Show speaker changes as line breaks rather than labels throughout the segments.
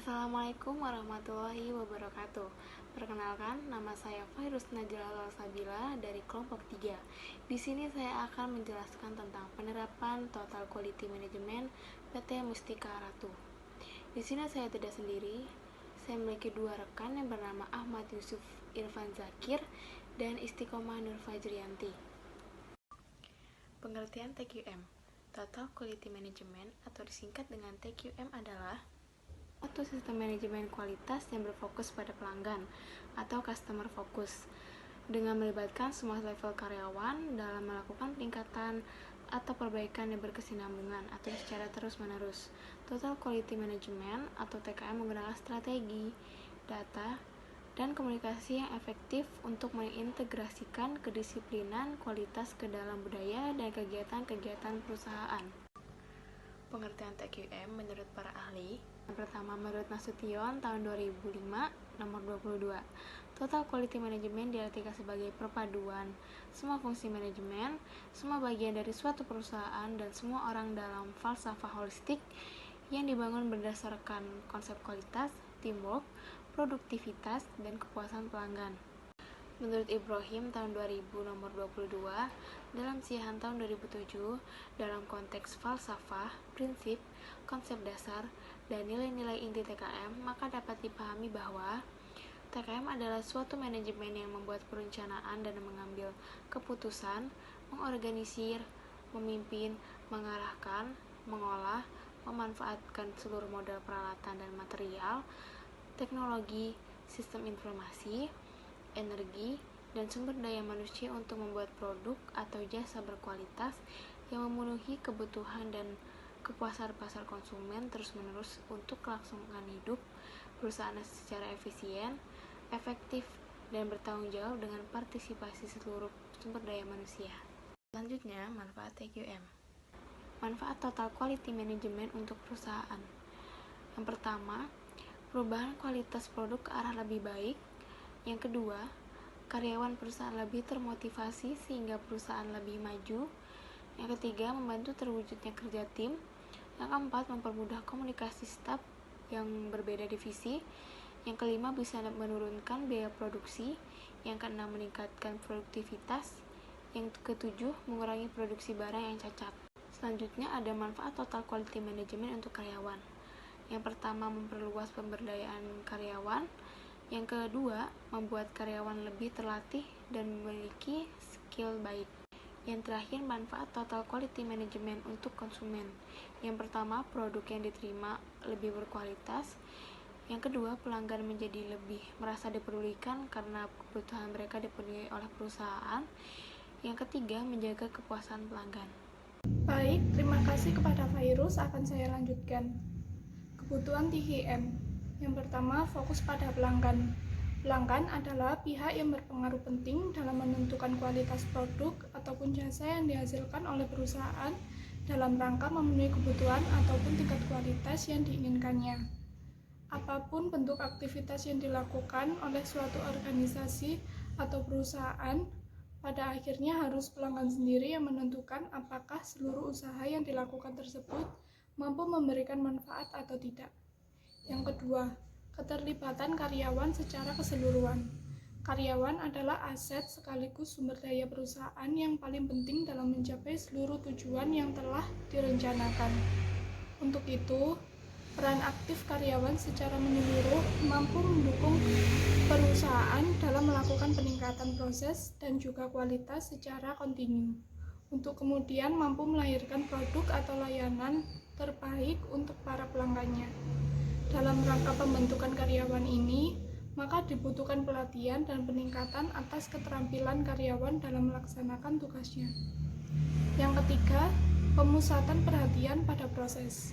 Assalamualaikum warahmatullahi wabarakatuh. Perkenalkan, nama saya Fairuz Najla Sabila dari kelompok 3. Di sini saya akan menjelaskan tentang penerapan Total Quality Management PT Mustika Ratu. Di sini saya tidak sendiri. Saya memiliki dua rekan yang bernama Ahmad Yusuf Irfan Zakir dan Istiqomah Nur Fajriyanti. Pengertian TQM, Total Quality Management atau disingkat dengan TQM adalah suatu sistem manajemen kualitas yang berfokus pada pelanggan atau customer focus dengan melibatkan semua level karyawan dalam melakukan peningkatan atau perbaikan yang berkesinambungan atau secara terus-menerus. Total Quality Management atau TKM menggunakan strategi, data, dan komunikasi yang efektif untuk mengintegrasikan kedisiplinan kualitas ke dalam budaya dan kegiatan-kegiatan perusahaan. Pengertian TQM menurut para ahli. Yang pertama, menurut Nasution tahun 2005 nomor 22, Total Quality Management diartikan sebagai perpaduan semua fungsi manajemen, semua bagian dari suatu perusahaan, dan semua orang dalam falsafah holistik yang dibangun berdasarkan konsep kualitas, teamwork, produktivitas, dan kepuasan pelanggan. Menurut Ibrahim tahun 2000 nomor 22, dalam Siahan tahun 2007, dalam konteks falsafah, prinsip, konsep dasar, dan nilai-nilai inti TKM, maka dapat dipahami bahwa TKM adalah suatu manajemen yang membuat perencanaan dan mengambil keputusan, mengorganisir, memimpin, mengarahkan, mengolah, memanfaatkan seluruh modal peralatan dan material, teknologi, sistem informasi, energi, dan sumber daya manusia untuk membuat produk atau jasa berkualitas yang memenuhi kebutuhan dan kepuasan pasar konsumen terus-menerus untuk kelangsungan hidup perusahaan secara efisien, efektif, dan bertanggung jawab dengan partisipasi seluruh sumber daya manusia. Selanjutnya, manfaat TQM. Manfaat Total Quality Management untuk perusahaan. Yang pertama, perubahan kualitas produk ke arah lebih baik. Yang kedua, karyawan perusahaan lebih termotivasi sehingga perusahaan lebih maju. Yang ketiga, membantu terwujudnya kerja tim. Yang keempat, mempermudah komunikasi staf yang berbeda divisi. Yang kelima, bisa menurunkan biaya produksi. Yang keenam, meningkatkan produktivitas. Yang ketujuh, mengurangi produksi barang yang cacat. Selanjutnya, ada manfaat Total Quality Management untuk karyawan. Yang pertama, memperluas pemberdayaan karyawan. Yang kedua, membuat karyawan lebih terlatih dan memiliki skill baik. Yang terakhir, manfaat Total Quality Management untuk konsumen. Yang pertama, produk yang diterima lebih berkualitas. Yang kedua, pelanggan menjadi lebih merasa dipedulikan karena kebutuhan mereka dipenuhi oleh perusahaan. Yang ketiga, menjaga kepuasan pelanggan.
Baik, terima kasih kepada Fairuz. Akan saya lanjutkan. Kebutuhan TQM. Yang pertama, fokus pada pelanggan. Pelanggan adalah pihak yang berpengaruh penting dalam menentukan kualitas produk ataupun jasa yang dihasilkan oleh perusahaan dalam rangka memenuhi kebutuhan ataupun tingkat kualitas yang diinginkannya. Apapun bentuk aktivitas yang dilakukan oleh suatu organisasi atau perusahaan, pada akhirnya harus pelanggan sendiri yang menentukan apakah seluruh usaha yang dilakukan tersebut mampu memberikan manfaat atau tidak. Yang kedua, keterlibatan karyawan secara keseluruhan. Karyawan adalah aset sekaligus sumber daya perusahaan yang paling penting dalam mencapai seluruh tujuan yang telah direncanakan. Untuk itu, peran aktif karyawan secara menyeluruh mampu mendukung perusahaan dalam melakukan peningkatan proses dan juga kualitas secara kontinu, untuk kemudian mampu melahirkan produk atau layanan terbaik untuk para pelanggannya. Dalam rangka pembentukan karyawan ini, maka dibutuhkan pelatihan dan peningkatan atas keterampilan karyawan dalam melaksanakan tugasnya. Yang ketiga, pemusatan perhatian pada proses.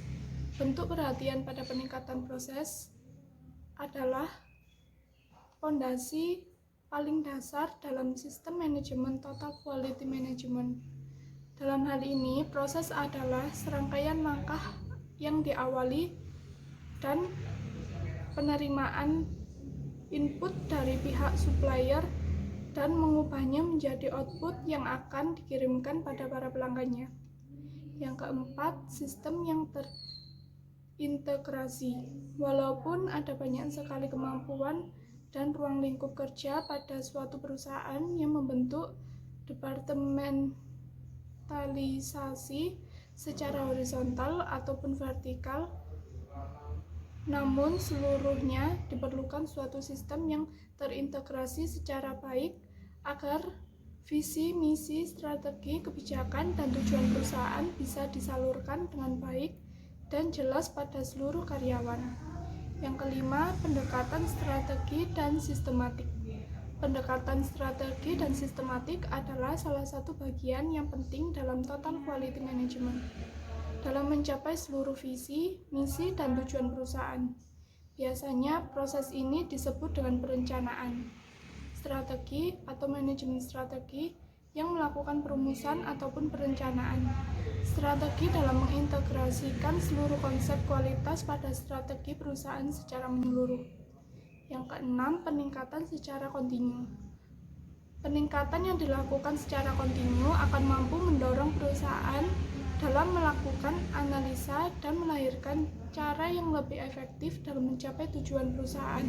Bentuk perhatian pada peningkatan proses adalah fondasi paling dasar dalam sistem manajemen Total Quality Management. Dalam hal ini, proses adalah serangkaian langkah yang diawali dan penerimaan input dari pihak supplier dan mengubahnya menjadi output yang akan dikirimkan pada para pelanggannya. Yang keempat, sistem yang integrasi. Walaupun ada banyak sekali kemampuan dan ruang lingkup kerja pada suatu perusahaan yang membentuk departementalisasi secara horizontal ataupun vertikal, namun seluruhnya diperlukan suatu sistem yang terintegrasi secara baik agar visi, misi, strategi, kebijakan, dan tujuan perusahaan bisa disalurkan dengan baik dan jelas pada seluruh karyawan. Yang kelima, pendekatan strategi dan sistematik. Pendekatan strategi dan sistematik adalah salah satu bagian yang penting dalam total quality management dalam mencapai seluruh visi, misi, dan tujuan perusahaan. Biasanya proses ini disebut dengan perencanaan strategi atau manajemen strategi yang melakukan perumusan ataupun perencanaan strategi dalam mengintegrasikan seluruh konsep kualitas pada strategi perusahaan secara menyeluruh. Yang keenam, peningkatan secara kontinu. Peningkatan yang dilakukan secara kontinu akan mampu mendorong perusahaan dalam melakukan analisa dan melahirkan cara yang lebih efektif dalam mencapai tujuan perusahaan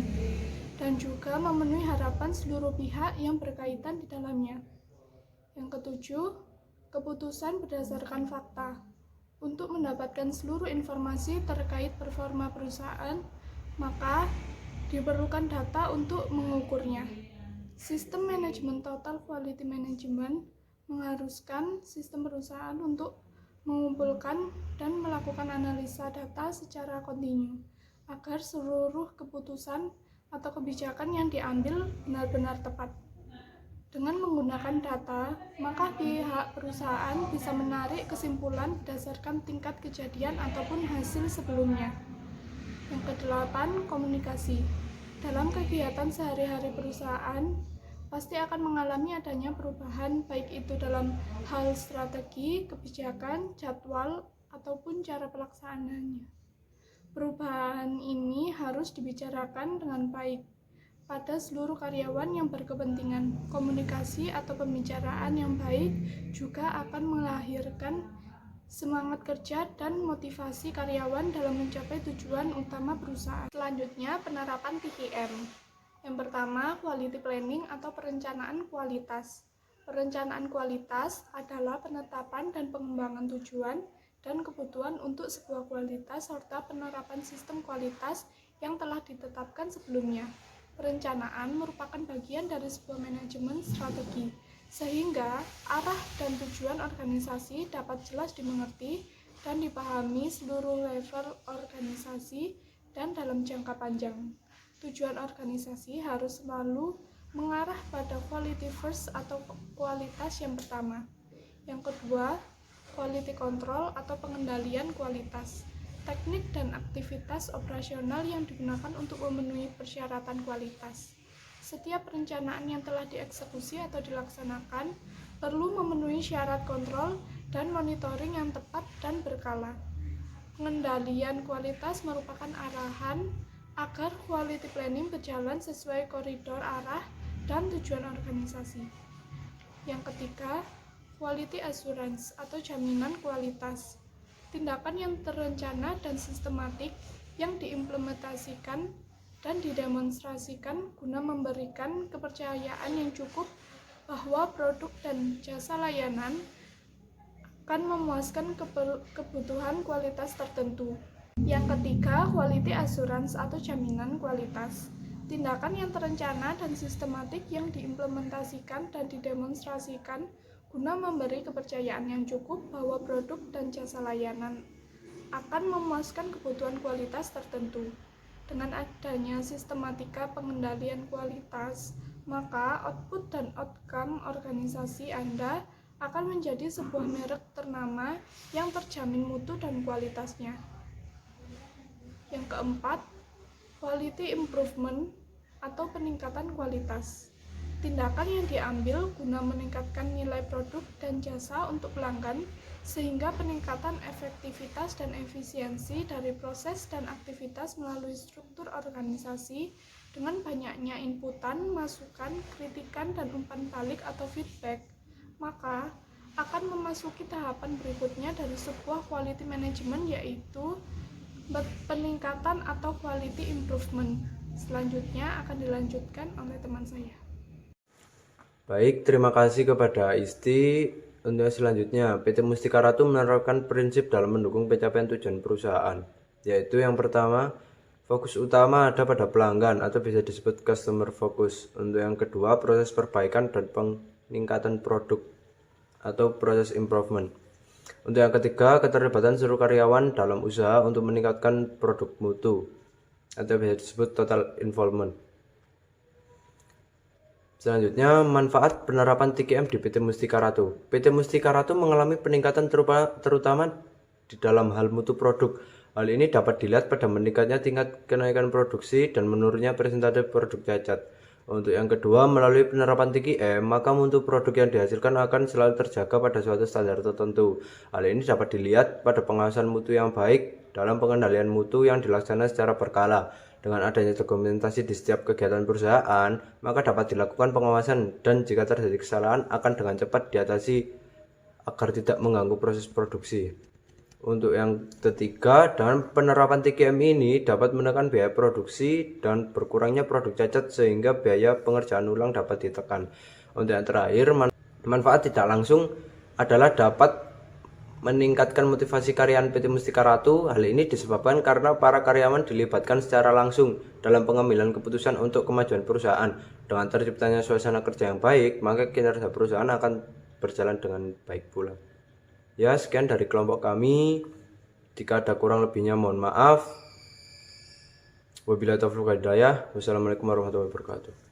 dan juga memenuhi harapan seluruh pihak yang berkaitan di dalamnya. Yang ketujuh, keputusan berdasarkan fakta. Untuk mendapatkan seluruh informasi terkait performa perusahaan, maka diperlukan data untuk mengukurnya. Sistem manajemen total quality management mengharuskan sistem perusahaan untuk mengumpulkan dan melakukan analisa data secara kontinu agar seluruh keputusan atau kebijakan yang diambil benar-benar tepat. Dengan menggunakan data, maka pihak perusahaan bisa menarik kesimpulan berdasarkan tingkat kejadian ataupun hasil sebelumnya. Yang kedelapan, komunikasi. Dalam kegiatan sehari-hari perusahaan, pasti akan mengalami adanya perubahan baik itu dalam hal strategi, kebijakan, jadwal, ataupun cara pelaksanaannya. Perubahan ini harus dibicarakan dengan baik pada seluruh karyawan yang berkepentingan. Komunikasi atau pembicaraan yang baik juga akan melahirkan semangat kerja dan motivasi karyawan dalam mencapai tujuan utama perusahaan. Selanjutnya, penerapan TQM. Yang pertama, quality planning atau perencanaan kualitas. Perencanaan kualitas adalah penetapan dan pengembangan tujuan dan kebutuhan untuk sebuah kualitas serta penerapan sistem kualitas yang telah ditetapkan sebelumnya. Perencanaan merupakan bagian dari sebuah manajemen strategi, sehingga arah dan tujuan organisasi dapat jelas dimengerti dan dipahami seluruh level organisasi dan dalam jangka panjang. Tujuan organisasi harus selalu mengarah pada quality first atau kualitas yang pertama. Yang kedua, quality control atau pengendalian kualitas. Teknik dan aktivitas operasional yang digunakan untuk memenuhi persyaratan kualitas. Setiap perencanaan yang telah dieksekusi atau dilaksanakan perlu memenuhi syarat kontrol dan monitoring yang tepat dan berkala. Pengendalian kualitas merupakan arahan agar quality planning berjalan sesuai koridor arah dan tujuan organisasi. Yang ketiga, quality assurance atau jaminan kualitas. Tindakan yang terencana dan sistematik yang diimplementasikan dan didemonstrasikan guna memberikan kepercayaan yang cukup bahwa produk dan jasa layanan akan memuaskan kebutuhan kualitas tertentu. Yang ketiga, quality assurance atau jaminan kualitas. Tindakan yang terencana dan sistematik yang diimplementasikan dan didemonstrasikan guna memberi kepercayaan yang cukup bahwa produk dan jasa layanan akan memuaskan kebutuhan kualitas tertentu. Dengan adanya sistematika pengendalian kualitas, maka output dan outcome organisasi Anda akan menjadi sebuah merek ternama yang terjamin mutu dan kualitasnya. Yang keempat, quality improvement atau peningkatan kualitas. Tindakan yang diambil guna meningkatkan nilai produk dan jasa untuk pelanggan sehingga peningkatan efektivitas dan efisiensi dari proses dan aktivitas melalui struktur organisasi dengan banyaknya inputan, masukan, kritikan, dan umpan balik atau feedback, maka akan memasuki tahapan berikutnya dari sebuah quality management, yaitu peningkatan atau quality improvement. Selanjutnya akan dilanjutkan oleh teman saya.
Baik, terima kasih kepada Isti. Untuk selanjutnya, PT Mustika Ratu menerapkan prinsip dalam mendukung pencapaian tujuan perusahaan, yaitu yang pertama, fokus utama ada pada pelanggan atau bisa disebut customer focus. Untuk yang kedua, proses perbaikan dan peningkatan produk atau proses improvement. Untuk yang ketiga, keterlibatan seluruh karyawan dalam usaha untuk meningkatkan produk mutu atau bisa disebut total involvement. Selanjutnya, manfaat penerapan TQM di PT Mustika Ratu. PT Mustika Ratu mengalami peningkatan terutama di dalam hal mutu produk. Hal ini dapat dilihat pada meningkatnya tingkat kenaikan produksi dan menurunnya persentase produk cacat. Untuk yang kedua, melalui penerapan TQM, maka mutu produk yang dihasilkan akan selalu terjaga pada suatu standar tertentu. Hal ini dapat dilihat pada pengawasan mutu yang baik dalam pengendalian mutu yang dilaksanakan secara berkala. Dengan adanya dokumentasi di setiap kegiatan perusahaan, maka dapat dilakukan pengawasan dan jika terjadi kesalahan akan dengan cepat diatasi agar tidak mengganggu proses produksi. Untuk yang ketiga, dengan penerapan TQM ini dapat menekan biaya produksi dan berkurangnya produk cacat sehingga biaya pengerjaan ulang dapat ditekan. Untuk yang terakhir, manfaat tidak langsung adalah dapat meningkatkan motivasi karyawan PT Mustika Ratu. Hal ini disebabkan karena para karyawan dilibatkan secara langsung dalam pengambilan keputusan untuk kemajuan perusahaan. Dengan terciptanya suasana kerja yang baik, maka kinerja perusahaan akan berjalan dengan baik pula. Ya, sekian dari kelompok kami. Jika ada kurang lebihnya mohon maaf. Wabillahi taufiq wal hidayah. Wassalamualaikum warahmatullahi wabarakatuh.